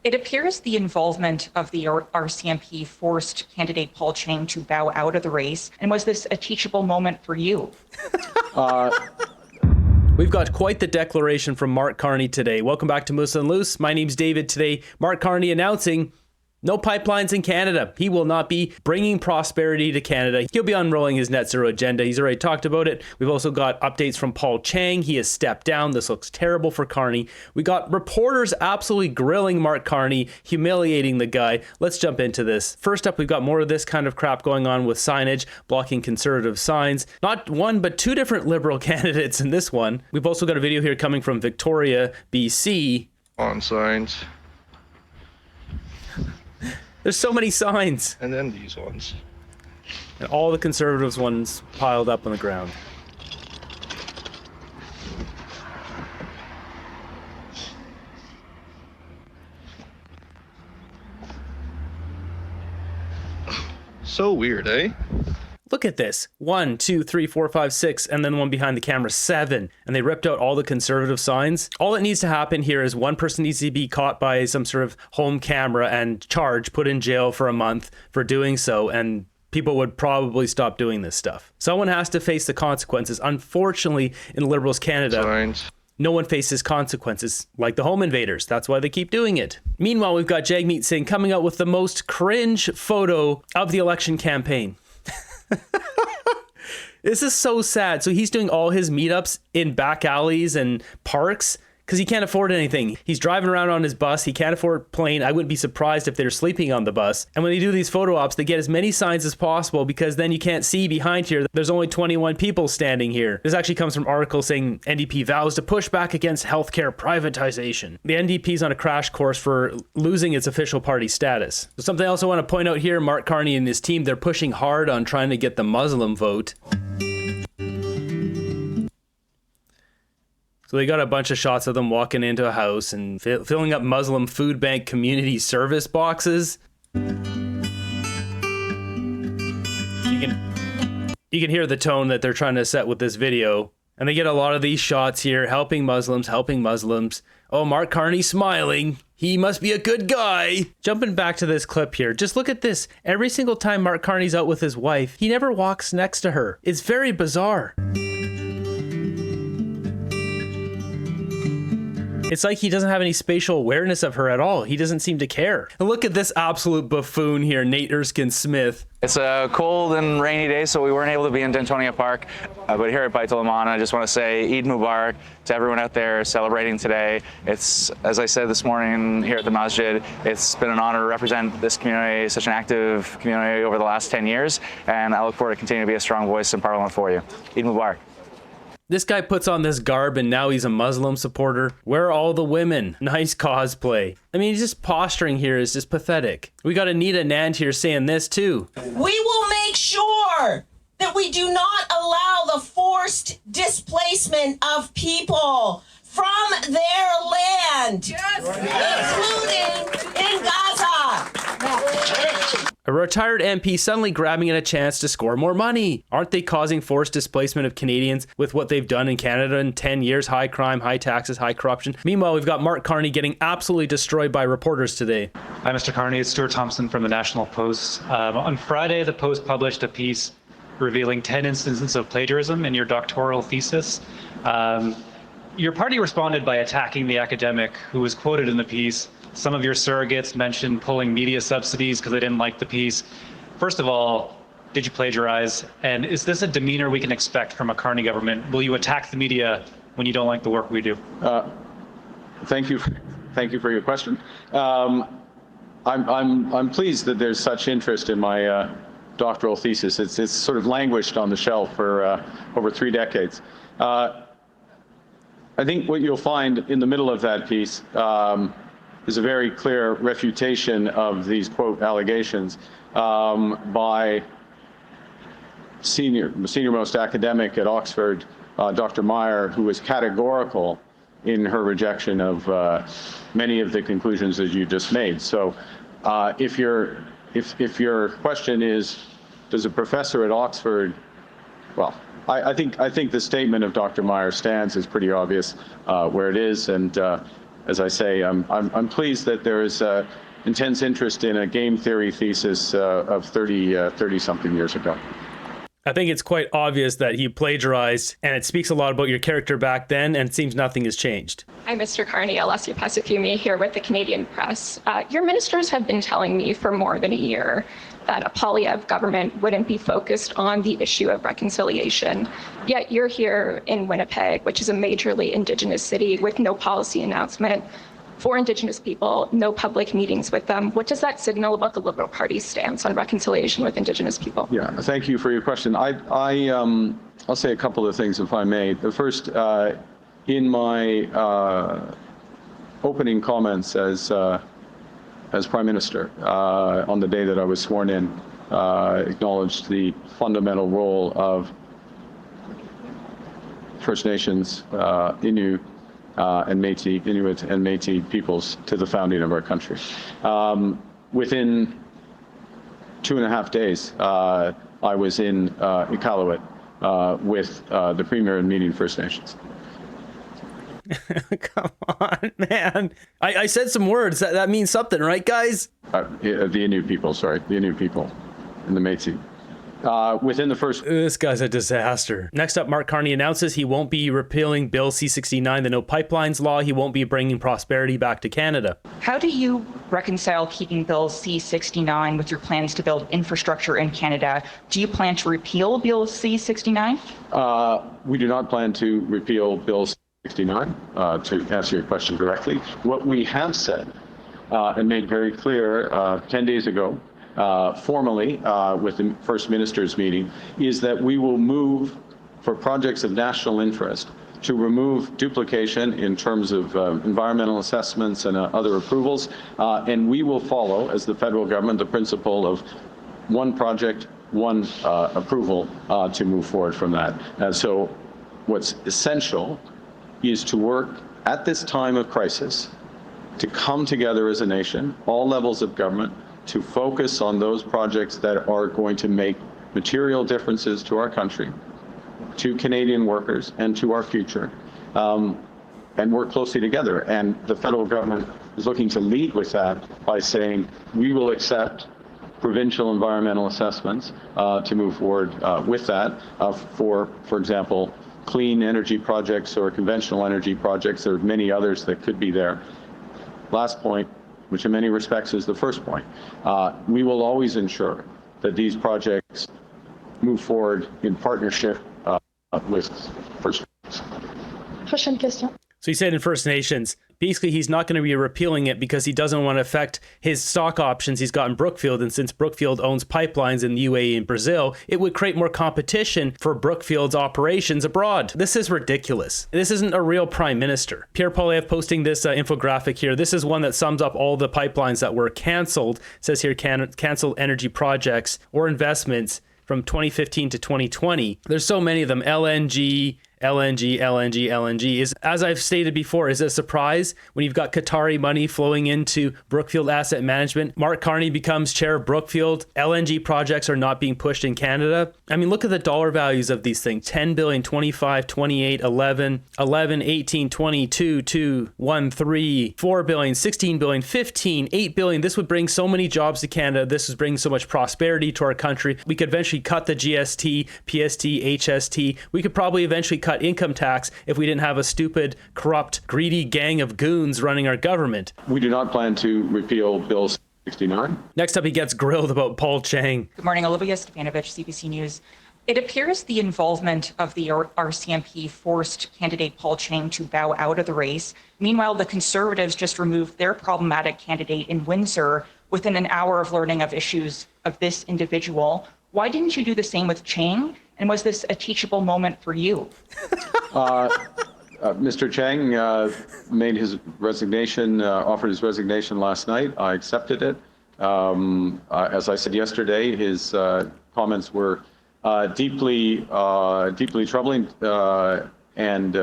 It appears the involvement of the RCMP forced candidate Paul Chang to bow out of the race. And was this a teachable moment for you? We've got quite the declaration from Mark Carney today. Welcome back to Moose and Loose. My name's David. Today, Mark Carney announcing no pipelines in Canada. He will not be bringing prosperity to Canada. He'll be unrolling his net zero agenda. He's already talked about it. We've also got updates from Paul Chang. He has stepped down. This looks terrible for Carney. We got reporters absolutely grilling Mark Carney, humiliating the guy. Let's jump into this. First up, we've got more of this kind of crap going on with signage, blocking conservative signs. Not one, but two different Liberal candidates in this one. We've also got a video here coming from Victoria, BC. On signs. There's so many signs. And then these ones. And all the Conservatives ones piled up on the ground. So weird, eh? Look at this. 1, 2, 3, 4, 5, 6, and then one behind the camera, 7. And they ripped out all the Conservative signs. All that needs to happen here is one person needs to be caught by some sort of home camera and charged, put in jail for a month for doing so, and people would probably stop doing this stuff. Someone has to face the consequences. Unfortunately, in Liberals Canada, Signs. no one faces consequences like the home invaders. That's why they keep doing it. Meanwhile, we've got Jagmeet Singh coming out with the most cringe photo of the election campaign. This is so sad. So he's doing all his meetups in back alleys and parks because he can't afford anything. He's driving around on his bus. He can't afford a plane. I wouldn't be surprised if they're sleeping on the bus. And when they do these photo ops, they get as many signs as possible because then you can't see behind here. There's only 21 people standing here. This actually comes from an article saying NDP vows to push back against healthcare privatization. The NDP's on a crash course for losing its official party status. So something else I want to point out here, Mark Carney and his team, they're pushing hard on trying to get the Muslim vote. So they got a bunch of shots of them walking into a house and filling up Muslim food bank community service boxes. You can hear the tone that they're trying to set with this video. And they get a lot of these shots here, helping Muslims, helping Muslims. Oh, Mark Carney smiling. He must be a good guy. Jumping back to this clip here, just look at this. Every single time Mark Carney's out with his wife, he never walks next to her. It's very bizarre. It's like he doesn't have any spatial awareness of her at all. He doesn't seem to care. And look at this absolute buffoon here, Nate Erskine-Smith. It's a cold and rainy day, so we weren't able to be in Dentonia Park. But here at Baitul Aman, I just want to say Eid Mubarak to everyone out there celebrating today. It's, as I said this morning here at the Masjid, it's been an honor to represent this community, such an active community over the last 10 years. And I look forward to continuing to be a strong voice in Parliament for you. Eid Mubarak. This guy puts on this garb and now he's a Muslim supporter. Where are all the women? Nice cosplay. I mean, just posturing here is just pathetic. We got Anita Nand here saying this too. We will make sure that we do not allow the forced displacement of people from their land, including in Gaza. A retired MP suddenly grabbing at a chance to score more money. Aren't they causing forced displacement of Canadians with what they've done in Canada in 10 years? High crime, high taxes, high corruption. Meanwhile, we've got Mark Carney getting absolutely destroyed by reporters today. Hi, Mr. Carney. It's Stuart Thompson from the National Post. On Friday, the Post published a piece revealing 10 instances of plagiarism in your doctoral thesis. Your party responded by attacking the academic who was quoted in the piece. Some of your surrogates mentioned pulling media subsidies because they didn't like the piece. First of all, did you plagiarize? And is this a demeanor we can expect from a Carney government? Will you attack the media when you don't like the work we do? Thank you for your question. I'm pleased that there's such interest in my doctoral thesis. It's sort of languished on the shelf for over 3 decades. I think what you'll find in the middle of that piece is a very clear refutation of these, quote, allegations by senior-most academic at Oxford, Dr. Meyer, who was categorical in her rejection of many of the conclusions that you just made. So if your question is, does a professor at Oxford, well, I think the statement of Dr. Meyer stands is pretty obvious where it is, and as I say, I'm pleased that there is intense interest in a game theory thesis of 30-something years ago. I think it's quite obvious that he plagiarized, and it speaks a lot about your character back then, and it seems nothing has changed. I'm Mr. Carney, Alessia Pasifumi, here with the Canadian Press. Your ministers have been telling me for more than a year that a Poilievre government wouldn't be focused on the issue of reconciliation. Yet you're here in Winnipeg, which is a majorly Indigenous city, with no policy announcement for Indigenous people, no public meetings with them. What does that signal about the Liberal Party's stance on reconciliation with Indigenous people? Yeah, thank you for your question. I'll say a couple of things, if I may. The first, in my opening comments as Prime Minister on the day that I was sworn in, acknowledged the fundamental role of First Nations, Inuit and Métis peoples to the founding of our country. Within 2.5 days, I was in Iqaluit with the Premier and meeting First Nations. Come on, man. I said some words. That means something, right, guys? The Inuit people, sorry. The Inuit people and the Métis. Within the first... This guy's a disaster. Next up, Mark Carney announces he won't be repealing Bill C-69, the No Pipelines law. He won't be bringing prosperity back to Canada. How do you reconcile keeping Bill C-69 with your plans to build infrastructure in Canada? Do you plan to repeal Bill C-69? We do not plan to repeal Bill C-69, to answer your question directly. What we have said and made very clear 10 days ago, formally with the First Minister's meeting, is that we will move for projects of national interest to remove duplication in terms of environmental assessments and other approvals, and we will follow, as the federal government, the principle of one project, one approval to move forward from that. And so what's essential is to work at this time of crisis to come together as a nation, all levels of government, to focus on those projects that are going to make material differences to our country, to Canadian workers, and to our future, and work closely together. And the federal government is looking to lead with that by saying we will accept provincial environmental assessments to move forward with that for example, clean energy projects or conventional energy projects. There are many others that could be there. Last point, which in many respects is the first point. We will always ensure that these projects move forward in partnership with First Nations. Prochaine question. So he said in First Nations, basically he's not going to be repealing it because he doesn't want to affect his stock options he's got in Brookfield. And since Brookfield owns pipelines in the UAE and Brazil, it would create more competition for Brookfield's operations abroad. This is ridiculous. This isn't a real prime minister. Pierre Poilievre posting this infographic here. This is one that sums up all the pipelines that were canceled. It says here, canceled energy projects or investments from 2015 to 2020. There's so many of them. LNG, is, as I've stated before, is it a surprise when you've got Qatari money flowing into Brookfield Asset Management? Mark Carney becomes chair of Brookfield. LNG projects are not being pushed in Canada. I mean, look at the dollar values of these things. 10 billion, 25, 28, 11, 18, 22, 2, 1, 3, 4 billion, 16 billion, 15, 8 billion. This would bring so many jobs to Canada. This would bring so much prosperity to our country. We could eventually cut the GST, PST, HST. We could probably eventually cut income tax if we didn't have a stupid, corrupt, greedy gang of goons running our government. We do not plan to repeal Bill 69. Next up, he gets grilled about Paul Chang. Good morning, Olivia Stepanovich, CBC News. It appears the involvement of the RCMP forced candidate Paul Chang to bow out of the race. Meanwhile, the Conservatives just removed their problematic candidate in Windsor within an hour of learning of issues of this individual. Why didn't you do the same with Chang? And was this a teachable moment for you? Mr. Chang made his resignation, offered his resignation last night. I accepted it. As I said yesterday, his comments were deeply troubling and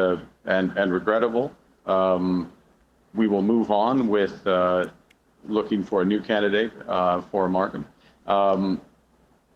regrettable. We will move on with looking for a new candidate for Markham. And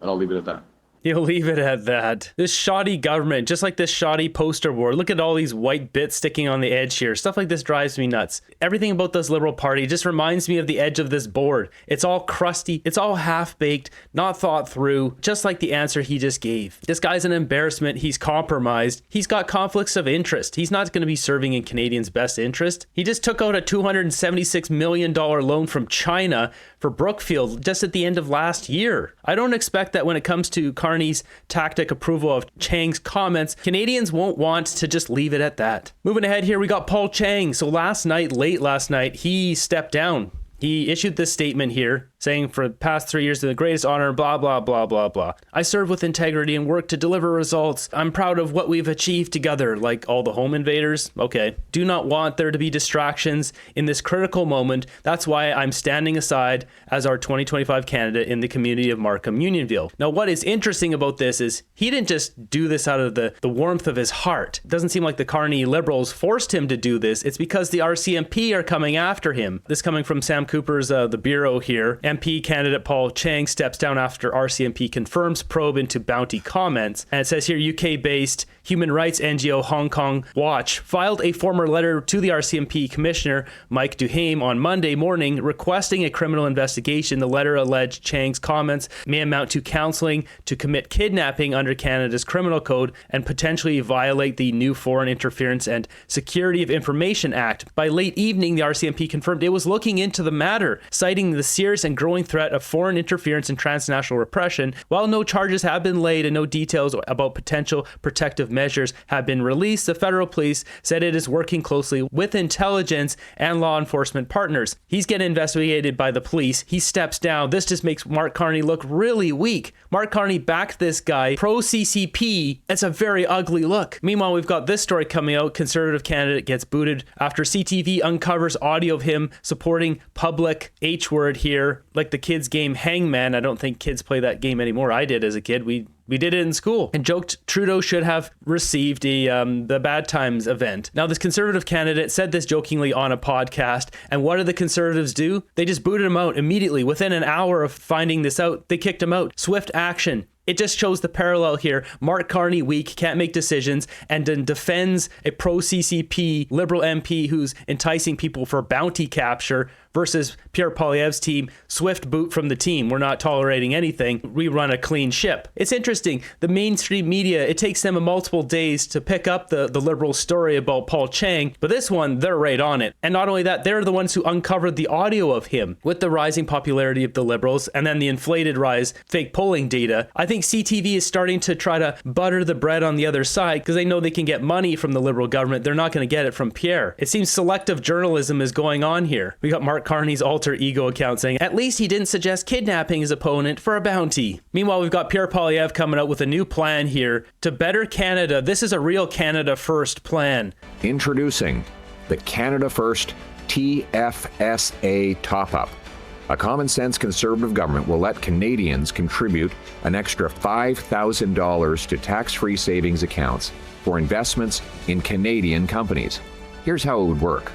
I'll leave it at that. You'll leave it at that. This shoddy government, just like this shoddy poster board. Look at all these white bits sticking on the edge here. Stuff like this drives me nuts. Everything about this Liberal Party just reminds me of the edge of this board. It's all crusty. It's all half-baked, not thought through, just like the answer he just gave. This guy's an embarrassment. He's compromised. He's got conflicts of interest. He's not going to be serving in Canadians' best interest. He just took out a $276 million loan from China for Brookfield just at the end of last year. I don't expect that when it comes to Carney's tactic approval of Chang's comments, Canadians won't want to just leave it at that. Moving ahead here, we got Paul Chang. So late last night, he stepped down. He issued this statement here saying for the past 3 years, the greatest honor, blah, blah, blah, blah, blah. I serve with integrity and work to deliver results. I'm proud of what we've achieved together, like all the home invaders. Okay. Do not want there to be distractions in this critical moment. That's why I'm standing aside as our 2025 candidate in the community of Markham Unionville. Now, what is interesting about this is he didn't just do this out of the warmth of his heart. It doesn't seem like the Carney Liberals forced him to do this. It's because the RCMP are coming after him. This coming from Sam Cooper's the Bureau here. MP candidate Paul Chang steps down after RCMP confirms probe into bounty comments. And it says here, UK-based human rights NGO Hong Kong Watch filed a formal letter to the RCMP Commissioner Mike Duhame on Monday morning requesting a criminal investigation. The letter alleged Chang's comments may amount to counseling to commit kidnapping under Canada's criminal code and potentially violate the new Foreign Interference and Security of Information Act. By late evening, the RCMP confirmed it was looking into the matter, citing the serious and growing threat of foreign interference and transnational repression. While no charges have been laid and no details about potential protective measures have been released, the federal police said it is working closely with intelligence and law enforcement partners. He's getting investigated by the police. He steps down. This just makes Mark Carney look really weak. Mark Carney backed this guy, pro-CCP. It's a very ugly look. Meanwhile, we've got this story coming out. Conservative candidate gets booted after CTV uncovers audio of him supporting public H-word here, like the kids game Hangman. I don't think kids play that game anymore. I did as a kid. We did it in school, and joked Trudeau should have received the Bad Times event. Now, this Conservative candidate said this jokingly on a podcast, and what did the Conservatives do? They just booted him out immediately. Within an hour of finding this out, they kicked him out. Swift action. It just shows the parallel here. Mark Carney, weak, can't make decisions, and then defends a pro-CCP Liberal MP who's enticing people for bounty capture versus Pierre Poilievre's team, swift boot from the team. We're not tolerating anything. We run a clean ship. It's interesting. The mainstream media, it takes them multiple days to pick up the Liberal story about Paul Chang, but this one, they're right on it. And not only that, they're the ones who uncovered the audio of him. With the rising popularity of the Liberals and then the inflated rise fake polling data, I think CTV is starting to try to butter the bread on the other side because they know they can get money from the Liberal government. They're not going to get it from Pierre. It seems selective journalism is going on here. We got Mark Carney's alter ego account saying, at least he didn't suggest kidnapping his opponent for a bounty. Meanwhile, we've got Pierre Poilievre coming out with a new plan here to better Canada. This is a real Canada First plan. Introducing the Canada First TFSA top-up. A common-sense Conservative government will let Canadians contribute an extra $5,000 to tax-free savings accounts for investments in Canadian companies. Here's how it would work.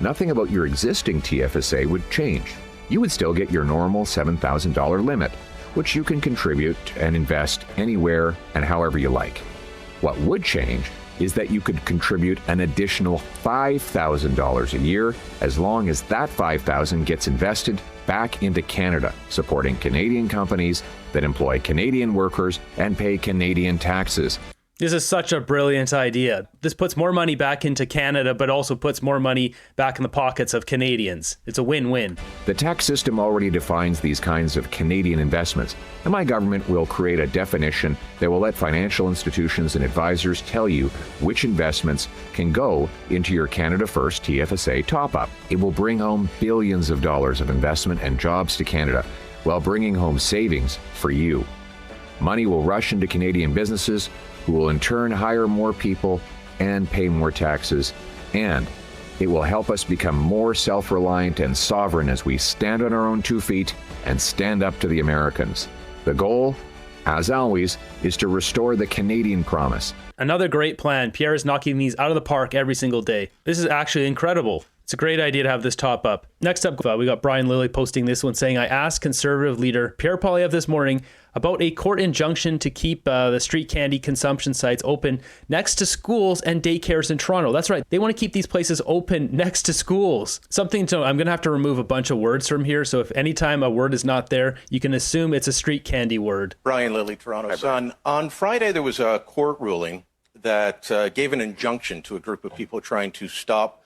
Nothing about your existing TFSA would change. You would still get your normal $7,000 limit, which you can contribute and invest anywhere and however you like. What would change is that you could contribute an additional $5,000 a year as long as that $5,000 gets invested back into Canada, supporting Canadian companies that employ Canadian workers and pay Canadian taxes. This is such a brilliant idea. This puts more money back into Canada, but also puts more money back in the pockets of Canadians. It's a win-win. The tax system already defines these kinds of Canadian investments, and my government will create a definition that will let financial institutions and advisors tell you which investments can go into your Canada First TFSA top-up. It will bring home billions of dollars of investment and jobs to Canada, while bringing home savings for you. Money will rush into Canadian businesses, who will in turn hire more people and pay more taxes, and it will help us become more self-reliant and sovereign as we stand on our own 2 feet and stand up to the Americans. The goal, as always, is to restore the Canadian promise. Another great plan. Pierre is knocking these out of the park every single day. This is actually incredible. It's a great idea to have this top up. Next up, we got Brian Lilly posting this one saying, I asked Conservative leader Pierre Poilievre this morning about a court injunction to keep the street candy consumption sites open next to schools and daycares in Toronto. That's right. They want to keep these places open next to schools. Something to know, I'm going to have to remove a bunch of words from here. So if anytime a word is not there, you can assume it's a street candy word. Brian Lilly, Toronto Sun. On Friday, there was a court ruling that gave an injunction to a group of people trying to stop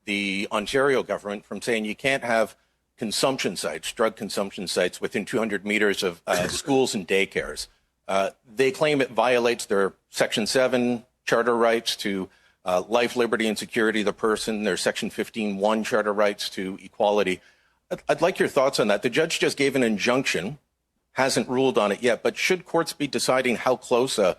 the Ontario government from saying you can't have consumption sites, drug consumption sites within 200 meters of schools and daycares. They claim it violates their Section 7 charter rights to life, liberty, and security of the person, their Section 15(1) charter rights to equality. I'd like your thoughts on that. The judge just gave an injunction, hasn't ruled on it yet, but should courts be deciding how close a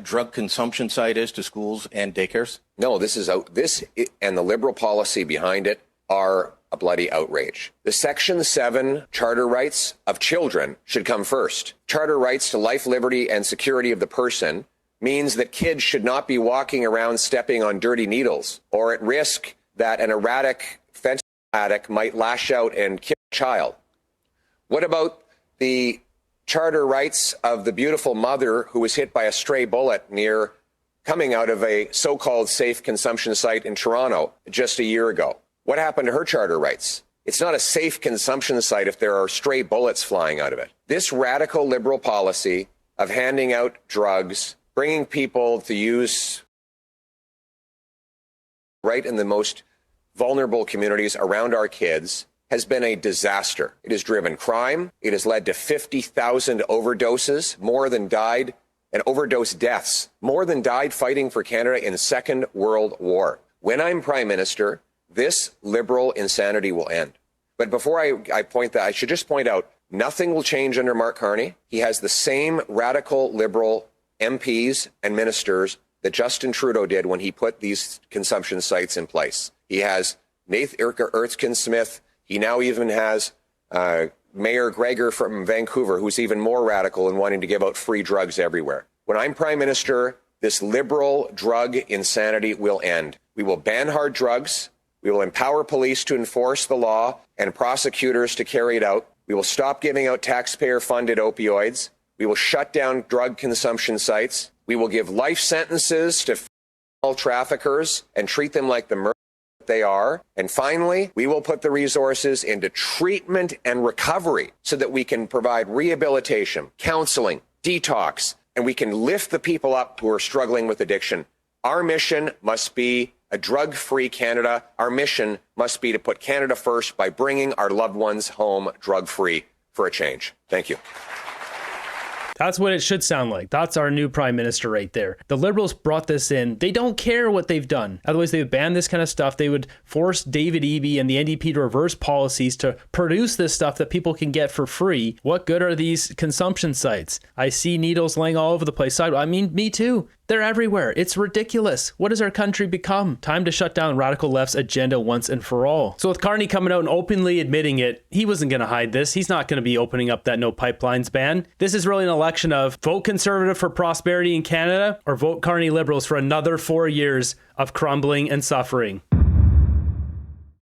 drug consumption site is to schools and daycares? No, this and the Liberal policy behind it are a bloody outrage. The Section 7 charter rights of children should come first. Charter rights to life, liberty, and security of the person means that kids should not be walking around stepping on dirty needles or at risk that an erratic fentanyl addict might lash out and kill a child. What about the charter rights of the beautiful mother who was hit by a stray bullet coming out of a so-called safe consumption site in Toronto just a year ago? What happened to her charter rights? It's not a safe consumption site if there are stray bullets flying out of it. This radical Liberal policy of handing out drugs, bringing people to use right in the most vulnerable communities around our kids has been a disaster. It has driven crime. It has led to 50,000 overdoses, more than died, and overdose deaths, more than died fighting for Canada in the Second World War. When I'm Prime Minister, this Liberal insanity will end. But before I point that, I should just point out, nothing will change under Mark Carney. He has the same radical Liberal MPs and ministers that Justin Trudeau did when he put these consumption sites in place. He has Nathan Erskine-Smith. He now even has Mayor Gregor from Vancouver, who's even more radical in wanting to give out free drugs everywhere. When I'm Prime Minister, this Liberal drug insanity will end. We will ban hard drugs. We will empower police to enforce the law and prosecutors to carry it out. We will stop giving out taxpayer-funded opioids. We will shut down drug consumption sites. We will give life sentences to traffickers and treat them like the murderers they are. And finally, we will put the resources into treatment and recovery so that we can provide rehabilitation, counseling, detox, and we can lift the people up who are struggling with addiction. Our mission must be a drug-free Canada. Our mission must be to put Canada first by bringing our loved ones home drug-free for a change. Thank you. That's what it should sound like. That's our new Prime Minister right there. The Liberals brought this in. They don't care what they've done. Otherwise, they would ban this kind of stuff. They would force David Eby and the NDP to reverse policies to produce this stuff that people can get for free. What good are these consumption sites? I see needles laying all over the place. I mean, me too. They're everywhere. It's ridiculous. What has our country become? Time to shut down Radical Left's agenda once and for all. So with Carney coming out and openly admitting it, he wasn't going to hide this. He's not going to be opening up that no pipelines ban. This is really an election of vote Conservative for prosperity in Canada or vote Carney Liberals for another 4 years of crumbling and suffering.